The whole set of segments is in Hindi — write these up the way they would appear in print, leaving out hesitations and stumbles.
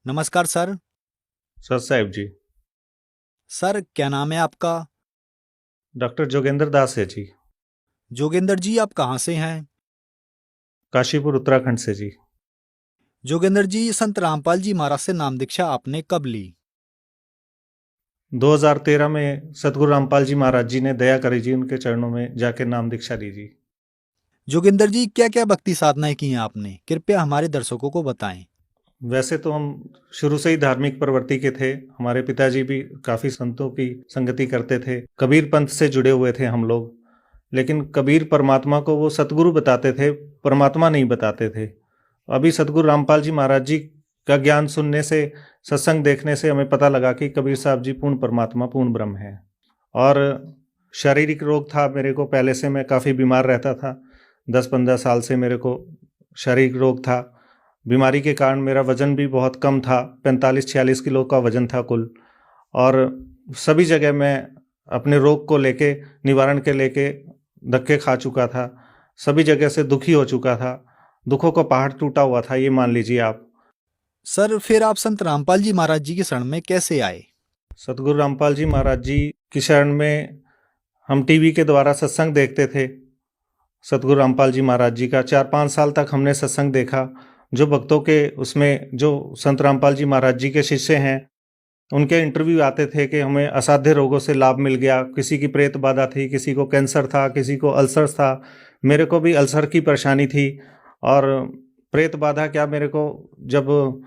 नमस्कार सर। सर साहिब जी। सर क्या नाम है आपका? डॉक्टर जोगेंद्र दास है जी। जोगेंद्र जी, आप कहाँ से हैं? काशीपुर उत्तराखंड से जी। जोगेंद्र जी, संत रामपाल जी महाराज से नाम दीक्षा आपने कब ली? 2013 में सतगुरु रामपाल जी महाराज जी ने दया करी जी, उनके चरणों में जाके नाम दीक्षा ली जी। जोगेंद्र जी, क्या क्या भक्ति साधनाएं की हैं आपने? कृपया हमारे दर्शकों को बताएं। वैसे तो हम शुरू से ही धार्मिक प्रवृत्ति के थे। हमारे पिताजी भी काफ़ी संतों की संगति करते थे, कबीर पंथ से जुड़े हुए थे हम लोग। लेकिन कबीर परमात्मा को वो सतगुरु बताते थे, परमात्मा नहीं बताते थे। अभी सतगुरु रामपाल जी महाराज जी का ज्ञान सुनने से, सत्संग देखने से हमें पता लगा कि कबीर साहब जी पूर्ण परमात्मा, पूर्ण ब्रह्म है। और शारीरिक रोग था मेरे को, पहले से मैं काफ़ी बीमार रहता था। 10-15 साल से मेरे को शारीरिक रोग था। बीमारी के कारण मेरा वज़न भी बहुत कम था, 45-46 किलो का वज़न था कुल। और सभी जगह मैं अपने रोग को लेके, निवारण के लेके धक्के खा चुका था। सभी जगह से दुखी हो चुका था। दुखों का पहाड़ टूटा हुआ था, ये मान लीजिए आप। सर फिर आप संत रामपाल जी महाराज जी की शरण में कैसे आए? सतगुरु रामपाल जी महाराज जी की शरण में हम टीवी के द्वारा सत्संग देखते थे। सतगुरु रामपाल जी महाराज जी का 4-5 साल तक हमने सत्संग देखा। जो भक्तों के उसमें जो संत रामपाल जी महाराज जी के शिष्य हैं, उनके इंटरव्यू आते थे कि हमें असाध्य रोगों से लाभ मिल गया। किसी की प्रेत बाधा थी, किसी को कैंसर था, किसी को अल्सर था। मेरे को भी अल्सर की परेशानी थी। और प्रेत बाधा क्या, मेरे को जब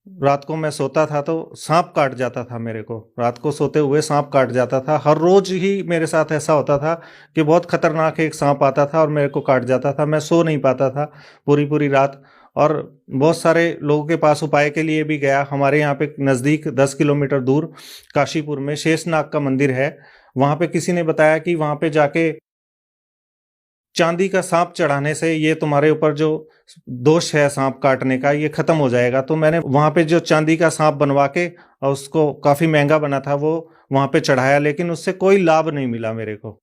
रात को मैं सोता था तो सांप काट जाता था मेरे को। रात को सोते हुए सांप काट जाता था। हर रोज ही मेरे साथ ऐसा होता था कि बहुत खतरनाक एक सांप आता था और मेरे को काट जाता था। मैं सो नहीं पाता था पूरी पूरी रात। और बहुत सारे लोगों के पास उपाय के लिए भी गया। हमारे यहाँ पे नज़दीक 10 किलोमीटर दूर काशीपुर में शेषनाग का मंदिर है। वहाँ पे किसी ने बताया कि वहाँ पे जाके चांदी का सांप चढ़ाने से ये तुम्हारे ऊपर जो दोष है सांप काटने का, ये खत्म हो जाएगा। तो मैंने वहां पे जो चांदी का सांप बनवा के, और उसको काफी महंगा बना था वो, वहां पे चढ़ाया। लेकिन उससे कोई लाभ नहीं मिला मेरे को।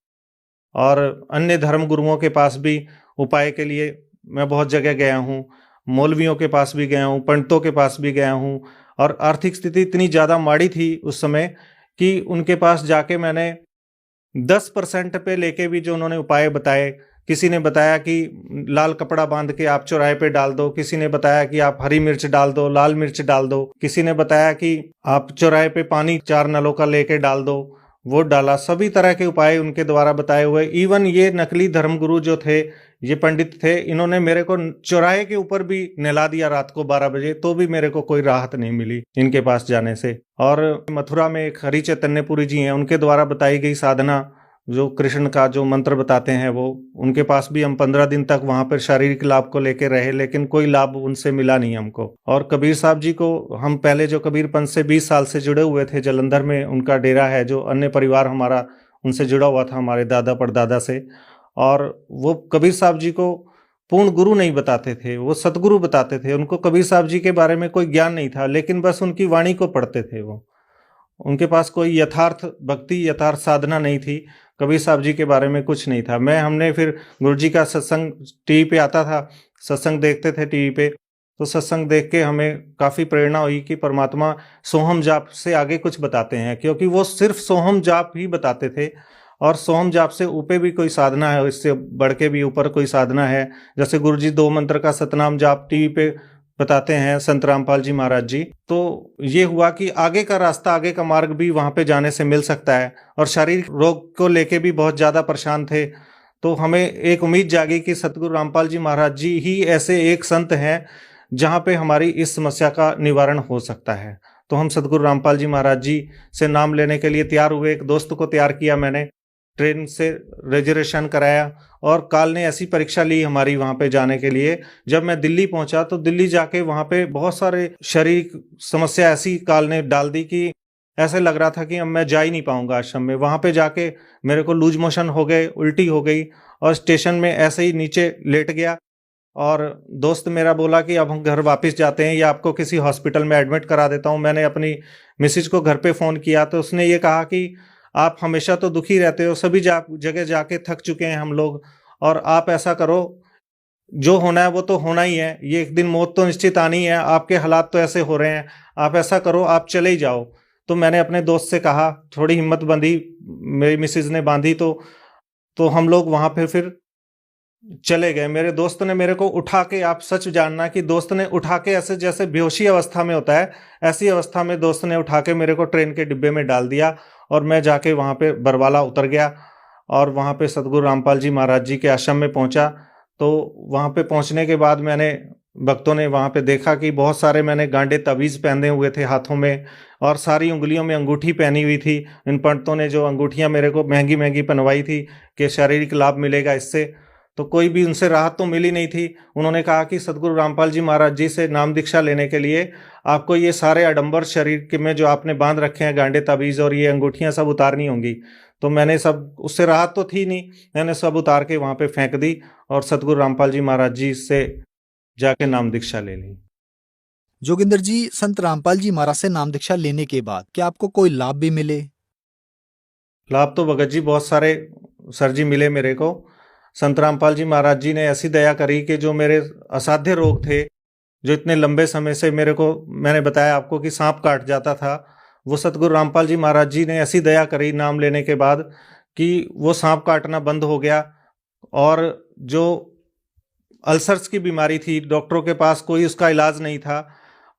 और अन्य धर्म गुरुओं के पास भी उपाय के लिए मैं बहुत जगह गया हूँ। मौलवियों के पास भी गया हूँ, पंडितों के पास भी गया हूँ। और आर्थिक स्थिति इतनी ज़्यादा माड़ी थी उस समय कि उनके पास जाके मैंने 10% पे लेके भी जो उन्होंने उपाय बताए। किसी ने बताया कि लाल कपड़ा बांध के आप चौराहे पे डाल दो। किसी ने बताया कि आप हरी मिर्च डाल दो, लाल मिर्च डाल दो। किसी ने बताया कि आप चौराहे पे पानी 4 नलों का लेके डाल दो। वो डाला। सभी तरह के उपाय उनके द्वारा बताए हुए। इवन ये नकली धर्मगुरु जो थे, ये पंडित थे, इन्होंने मेरे को चौराहे के ऊपर भी नहला दिया रात को 12 बजे, तो भी मेरे को कोई राहत नहीं मिली इनके पास जाने से। और मथुरा में एक हरि चैतन्यपुरी जी हैं, उनके द्वारा बताई गई साधना, जो कृष्ण का जो मंत्र बताते हैं, वो उनके पास भी हम 15 दिन तक वहां पर शारीरिक लाभ को लेकर रहे, लेकिन कोई लाभ उनसे मिला नहीं हमको। और कबीर साहब जी को हम पहले जो कबीर पंथ से 20 साल से जुड़े हुए थे, जलंधर में उनका डेरा है, जो अन्य परिवार हमारा उनसे जुड़ा हुआ था, हमारे दादा परदादा से। और वो कबीर साहब जी को पूर्ण गुरु नहीं बताते थे, वो सतगुरु बताते थे। उनको कबीर साहब जी के बारे में कोई ज्ञान नहीं था, लेकिन बस उनकी वाणी को पढ़ते थे वो। उनके पास कोई यथार्थ भक्ति, यथार्थ साधना नहीं थी। कबीर साहब जी के बारे में कुछ नहीं था। हमने फिर गुरु जी का सत्संग टीवी पे आता था, सत्संग देखते थे टीवी पे। तो सत्संग देख के हमें काफ़ी प्रेरणा हुई कि परमात्मा सोहम जाप से आगे कुछ बताते हैं, क्योंकि वो सिर्फ सोहम जाप ही बताते थे। और सोहम जाप से ऊपर भी कोई साधना है, इससे बढ़ के भी ऊपर कोई साधना है। जैसे गुरु जी 2 मंत्र का सतनाम जाप टीवी पे बताते हैं, संत रामपाल जी महाराज जी। तो ये हुआ कि आगे का रास्ता, आगे का मार्ग भी वहाँ पे जाने से मिल सकता है। और शारीरिक रोग को लेके भी बहुत ज़्यादा परेशान थे। तो हमें एक उम्मीद जागी कि सतगुरु रामपाल जी महाराज जी ही ऐसे एक संत हैं जहाँ पे हमारी इस समस्या का निवारण हो सकता है। तो हम सतगुरु रामपाल जी महाराज जी से नाम लेने के लिए तैयार हुए। एक दोस्त को तैयार किया मैंने, ट्रेन से रिजर्वेशन कराया, और काल ने ऐसी परीक्षा ली हमारी वहाँ पे जाने के लिए। जब मैं दिल्ली पहुँचा तो दिल्ली जाके वहाँ पे बहुत सारे शारीरिक समस्या ऐसी काल ने डाल दी कि ऐसे लग रहा था कि अब मैं जा ही नहीं पाऊंगा आश्रम में। वहाँ पे जाके मेरे को लूज मोशन हो गए, उल्टी हो गई, और स्टेशन में ऐसे ही नीचे लेट गया। और दोस्त मेरा बोला कि अब हम घर वापस जाते हैं या आपको किसी हॉस्पिटल में एडमिट करा देता हूँ। मैंने अपनी मिसेज को घर पे फ़ोन किया तो उसने ये कहा कि आप हमेशा तो दुखी रहते हो, सभी जगह जाके थक चुके हैं हम लोग, और आप ऐसा करो, जो होना है वो तो होना ही है, ये एक दिन मौत तो निश्चित आनी है, आपके हालात तो ऐसे हो रहे हैं, आप ऐसा करो आप चले ही जाओ। तो मैंने अपने दोस्त से कहा, थोड़ी हिम्मत बंधी, मेरी मिसेज ने बांधी, तो हम लोग वहाँ पे फिर चले गए। मेरे दोस्त ने मेरे को उठा के, आप सच जानना कि दोस्त ने उठा के ऐसे जैसे बेहोशी अवस्था में होता है, ऐसी अवस्था में दोस्त ने उठा के मेरे को ट्रेन के डिब्बे में डाल दिया और मैं जाके वहाँ पे बरवाला उतर गया और वहाँ पे सतगुरु रामपाल जी महाराज जी के आश्रम में पहुँचा। तो वहाँ पे पहुँचने के बाद मैंने, भक्तों ने वहाँ पे देखा कि बहुत सारे मैंने गांडे तवीज़ पहने हुए थे हाथों में और सारी उंगलियों में अंगूठी पहनी हुई थी। इन पंडितों ने जो अंगूठियाँ मेरे को महंगी महंगी पहनवाई थी कि शारीरिक लाभ मिलेगा इससे, तो कोई भी उनसे राहत तो मिली नहीं थी। उन्होंने कहा कि सतगुरु रामपाल जी महाराज जी से नाम दीक्षा लेने के लिए आपको ये सारे आडंबर शरीर के में जो आपने बांध रखे हैं गांडे ताबीज़ और ये अंगूठियां सब उतारनी होंगी। तो मैंने सब, उससे राहत तो थी नहीं, मैंने सब उतार के वहाँ पे फेंक दी और सतगुरु रामपाल जी महाराज जी से जाके नाम दीक्षा ले ली। जोगिंदर जी, संत रामपाल जी महाराज से नाम दीक्षा लेने के बाद क्या आपको कोई लाभ भी मिले? लाभ तो भगत जी बहुत सारे सर जी मिले मेरे को। संत रामपाल जी महाराज जी ने ऐसी दया करी कि जो मेरे असाध्य रोग थे, जो इतने लंबे समय से मेरे को, मैंने बताया आपको कि सांप काट जाता था, वो सतगुरु रामपाल जी महाराज जी ने ऐसी दया करी नाम लेने के बाद कि वो सांप काटना बंद हो गया। और जो अल्सर्स की बीमारी थी, डॉक्टरों के पास कोई उसका इलाज नहीं था,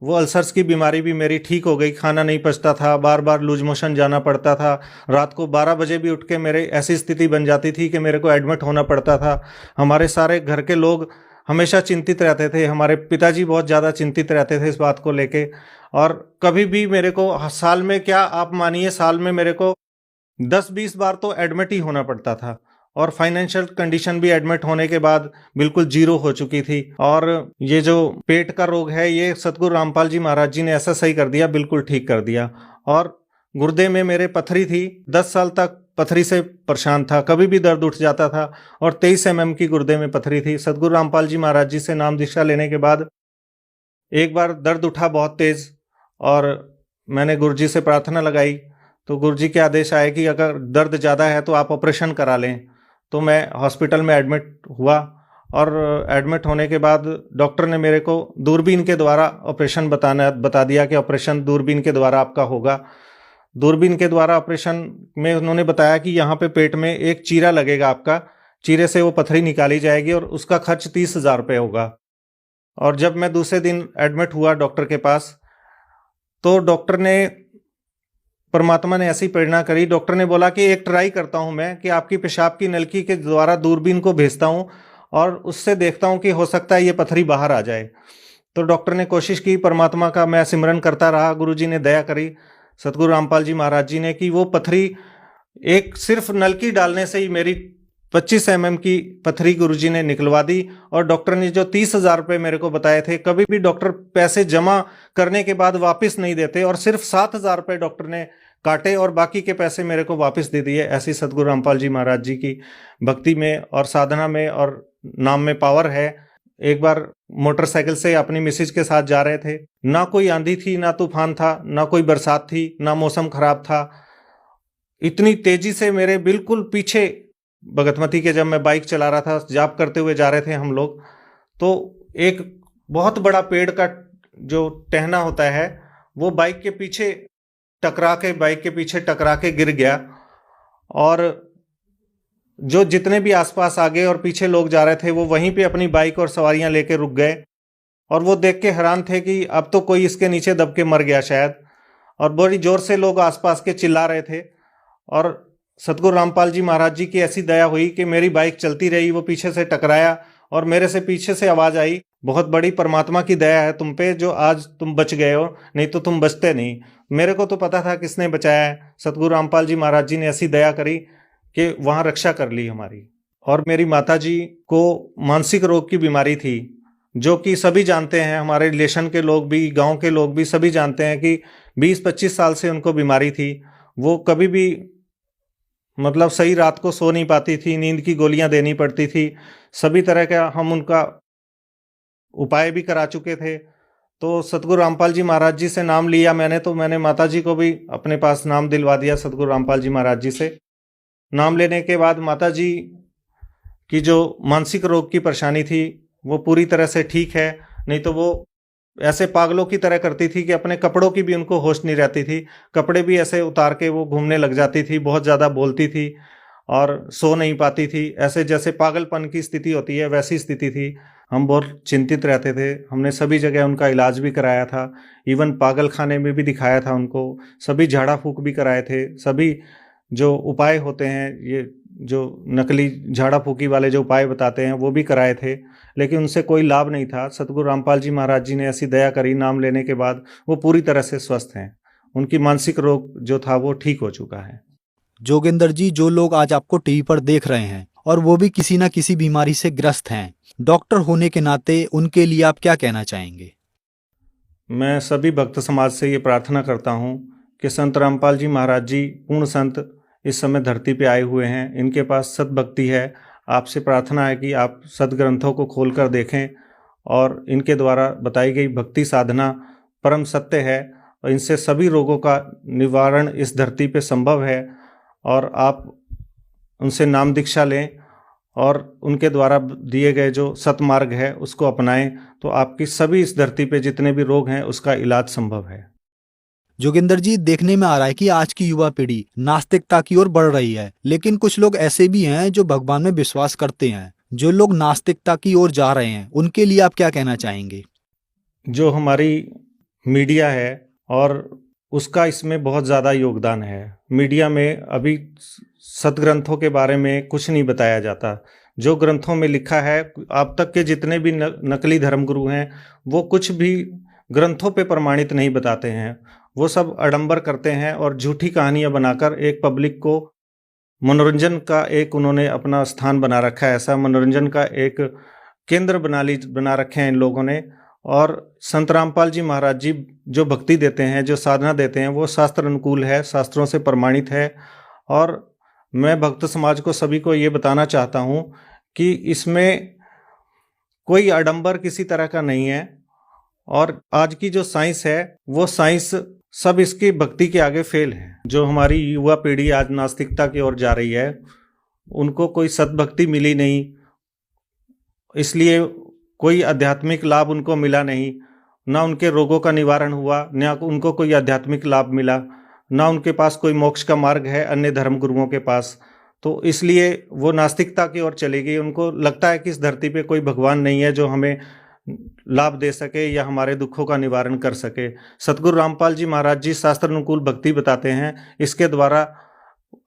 वो अल्सर्स की बीमारी भी मेरी ठीक हो गई। खाना नहीं पचता था, बार बार लूज मोशन जाना पड़ता था, रात को 12 बजे भी उठ के मेरे ऐसी स्थिति बन जाती थी कि मेरे को एडमिट होना पड़ता था। हमारे सारे घर के लोग हमेशा चिंतित रहते थे, हमारे पिताजी बहुत ज़्यादा चिंतित रहते थे इस बात को लेके। और कभी भी मेरे को साल में, क्या आप मानिए, साल में मेरे को 10-20 बार तो एडमिट ही होना पड़ता था और फाइनेंशियल कंडीशन भी एडमिट होने के बाद बिल्कुल जीरो हो चुकी थी। और ये जो पेट का रोग है, ये सतगुरु रामपाल जी महाराज जी ने ऐसा सही कर दिया, बिल्कुल ठीक कर दिया। और गुर्दे में मेरे पथरी थी, 10 साल तक पथरी से परेशान था, कभी भी दर्द उठ जाता था और 23 mm की गुर्दे में पथरी थी। सतगुरु रामपाल जी महाराज जी से नाम दीक्षा लेने के बाद एक बार दर्द उठा बहुत तेज और मैंने गुरु जी से प्रार्थना लगाई, तो गुरु जी के आदेश आए कि अगर दर्द ज़्यादा है तो आप ऑपरेशन करा लें। तो मैं हॉस्पिटल में एडमिट हुआ और एडमिट होने के बाद डॉक्टर ने मेरे को दूरबीन के द्वारा ऑपरेशन बता दिया कि ऑपरेशन दूरबीन के द्वारा आपका होगा। दूरबीन के द्वारा ऑपरेशन में उन्होंने बताया कि यहाँ पे पेट में एक चीरा लगेगा, आपका चीरे से वो पथरी निकाली जाएगी और उसका खर्च 30,000 रुपये होगा। और जब मैं दूसरे दिन एडमिट हुआ डॉक्टर के पास, तो डॉक्टर ने, परमात्मा ने ऐसी प्रेरणा करी, डॉक्टर ने बोला कि एक ट्राई करता हूं मैं कि आपकी पेशाब की नलकी के द्वारा दूरबीन को भेजता हूं और उससे देखता हूं कि हो सकता है ये पथरी बाहर आ जाए। तो डॉक्टर ने कोशिश की, परमात्मा का मैं सिमरन करता रहा, गुरुजी ने दया करी, सतगुरु रामपाल जी महाराज जी ने, कि वो पथरी एक सिर्फ नलकी डालने से ही मेरी 25 mm की पथरी गुरुजी ने निकलवा दी। और डॉक्टर ने जो 30,000 रुपये मेरे को बताए थे, कभी भी डॉक्टर पैसे जमा करने के बाद वापस नहीं देते, और सिर्फ 7,000 रुपये डॉक्टर ने काटे और बाकी के पैसे मेरे को वापस दे दिए। ऐसी सतगुरु रामपाल जी महाराज जी की भक्ति में और साधना में और नाम में पावर है। एक बार मोटरसाइकिल से अपनी मिसेज के साथ जा रहे थे, ना कोई आंधी थी, ना तूफान था, ना कोई बरसात थी, ना मौसम खराब था। इतनी तेजी से मेरे बिल्कुल पीछे भगतमती के, जब मैं बाइक चला रहा था, जाप करते हुए जा रहे थे हम लोग, तो एक बहुत बड़ा पेड़ का जो टहना होता है वो बाइक के पीछे टकरा के गिर गया। और जो जितने भी आसपास आगे और पीछे लोग जा रहे थे वो वहीं पे अपनी बाइक और सवारियां लेके रुक गए और वो देख के हैरान थे कि अब तो कोई इसके नीचे दब के मर गया शायद। और बड़ी जोर से लोग आसपास के चिल्ला रहे थे और सतगुरु रामपाल जी महाराज जी की ऐसी दया हुई कि मेरी बाइक चलती रही, वो पीछे से टकराया और मेरे से पीछे से आवाज़ आई, बहुत बड़ी परमात्मा की दया है तुम पे जो आज तुम बच गए हो, नहीं तो तुम बचते नहीं। मेरे को तो पता था किसने बचाया है, सतगुरु रामपाल जी महाराज जी ने ऐसी दया करी कि वहाँ रक्षा कर ली हमारी। और मेरी माता जी को मानसिक रोग की बीमारी थी, जो कि सभी जानते हैं, हमारे रिलेशन के लोग भी, गांव के लोग भी सभी जानते हैं कि 20-25 साल से उनको बीमारी थी। वो कभी भी मतलब सही रात को सो नहीं पाती थी, नींद की गोलियां देनी पड़ती थी, सभी तरह का हम उनका उपाय भी करा चुके थे। तो सतगुरु रामपाल जी महाराज जी से नाम लिया मैंने, तो मैंने माता जी को भी अपने पास नाम दिलवा दिया सतगुरु रामपाल जी महाराज जी से। नाम लेने के बाद माता जी की जो मानसिक रोग की परेशानी थी वो पूरी तरह से ठीक है, नहीं तो वो ऐसे पागलों की तरह करती थी कि अपने कपड़ों की भी उनको होश नहीं रहती थी। कपड़े भी ऐसे उतार के वो घूमने लग जाती थी, बहुत ज़्यादा बोलती थी और सो नहीं पाती थी। ऐसे जैसे पागलपन की स्थिति होती है वैसी स्थिति थी। हम बहुत चिंतित रहते थे। हमने सभी जगह उनका इलाज भी कराया था, इवन पागल खाने में भी दिखाया था उनको, सभी झाड़ा फूँक भी कराए थे, सभी जो उपाय होते हैं, ये जो नकली झाड़ा फूँकी वाले जो उपाय बताते हैं वो भी कराए थे, लेकिन उनसे कोई लाभ नहीं था। सतगुरु रामपाल जी महाराज जी ने ऐसी दया करी, नाम लेने के बाद वो पूरी तरह से स्वस्थ हैं। उनकी मानसिक रोग जो था वो ठीक हो चुका है। जोगिंदर जी, जो लोग आज आपको टीवी पर देख रहे हैं और वो भी किसी न किसी बीमारी से ग्रस्त हैं, डॉक्टर होने के नाते उनके लिए आप क्या कहना चाहेंगे? मैं सभी भक्त समाज से ये प्रार्थना करता हूँ कि संत रामपाल जी महाराज जी पूर्ण संत इस समय धरती पे आए हुए हैं, इनके पास सद्भक्ति है। आपसे प्रार्थना है कि आप सदग्रंथों को खोलकर देखें और इनके द्वारा बताई गई भक्ति साधना परम सत्य है और इनसे सभी रोगों का निवारण इस धरती पे संभव है। और आप उनसे नाम दीक्षा लें और उनके द्वारा दिए गए जो सतमार्ग है उसको अपनाएं, तो आपकी सभी इस धरती पे जितने भी रोग हैं उसका इलाज संभव है। जोगिंदर जी, देखने में आ रहा है कि आज की युवा पीढ़ी नास्तिकता की ओर बढ़ रही है, लेकिन कुछ लोग ऐसे भी हैं जो भगवान में विश्वास करते हैं। जो लोग नास्तिकता की ओर जा रहे हैं उनके लिए आप क्या कहना चाहेंगे? जो हमारी मीडिया है और उसका इसमें बहुत ज़्यादा योगदान है। मीडिया में अभी सदग्रंथों के बारे में कुछ नहीं बताया जाता। जो ग्रंथों में लिखा है, अब तक के जितने भी नकली धर्मगुरु हैं वो कुछ भी ग्रंथों पे प्रमाणित नहीं बताते हैं। वो सब आडंबर करते हैं और झूठी कहानियाँ बनाकर एक पब्लिक को मनोरंजन का एक उन्होंने अपना स्थान बना रखा है। ऐसा मनोरंजन का एक केंद्र बना रखे हैं इन लोगों ने। और संत रामपाल जी महाराज जी जो भक्ति देते हैं, जो साधना देते हैं, वो शास्त्र अनुकूल है, शास्त्रों से प्रमाणित है। और मैं भक्त समाज को सभी को ये बताना चाहता हूँ कि इसमें कोई आडंबर किसी तरह का नहीं है। और आज की जो साइंस है वो साइंस सब इसकी भक्ति के आगे फेल है। जो हमारी युवा पीढ़ी आज नास्तिकता की ओर जा रही है उनको कोई सद्भक्ति मिली नहीं, इसलिए कोई आध्यात्मिक लाभ उनको मिला नहीं। ना उनके रोगों का निवारण हुआ, ना उनको कोई आध्यात्मिक लाभ मिला, ना उनके पास कोई मोक्ष का मार्ग है अन्य धर्म गुरुओं के पास। तो इसलिए वो नास्तिकता की ओर चली गई। उनको लगता है कि इस धरती पे कोई भगवान नहीं है जो हमें लाभ दे सके या हमारे दुखों का निवारण कर सके। सतगुरु रामपाल जी महाराज जी शास्त्र अनुकूल भक्ति बताते हैं। इसके द्वारा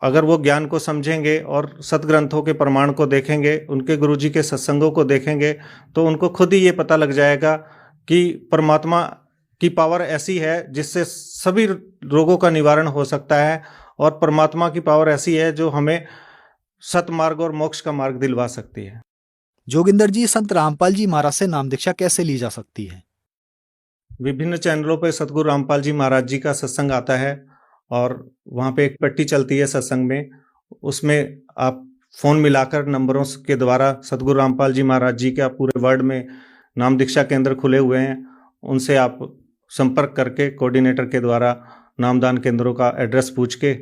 अगर वो ज्ञान को समझेंगे और सदग्रंथों के प्रमाण को देखेंगे, उनके गुरुजी के सत्संगों को देखेंगे, तो उनको खुद ही ये पता लग जाएगा कि परमात्मा की पावर ऐसी है जिससे सभी रोगों का निवारण हो सकता है। और परमात्मा की पावर ऐसी है जो हमें सतमार्ग और मोक्ष का मार्ग दिलवा सकती है। जोगिंदर जी, संत रामपाल जी महाराज से नाम दीक्षा कैसे ली जा सकती है? विभिन्न चैनलों पर सतगुरु रामपाल जी महाराज जी का सत्संग आता है और वहाँ पे एक पट्टी चलती है सत्संग में। उसमें आप फ़ोन मिलाकर नंबरों के द्वारा सतगुरु रामपाल जी महाराज जी का पूरे वर्ल्ड में नाम दीक्षा केंद्र खुले हुए हैं, उनसे आप संपर्क करके कोऑर्डिनेटर के द्वारा नामदान केंद्रों का एड्रेस पूछ के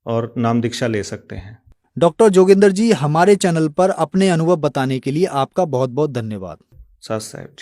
और नाम दीक्षा ले सकते हैं। डॉक्टर जोगिंदर जी, हमारे चैनल पर अपने अनुभव बताने के लिए आपका बहुत बहुत धन्यवाद। साथ साहब जी।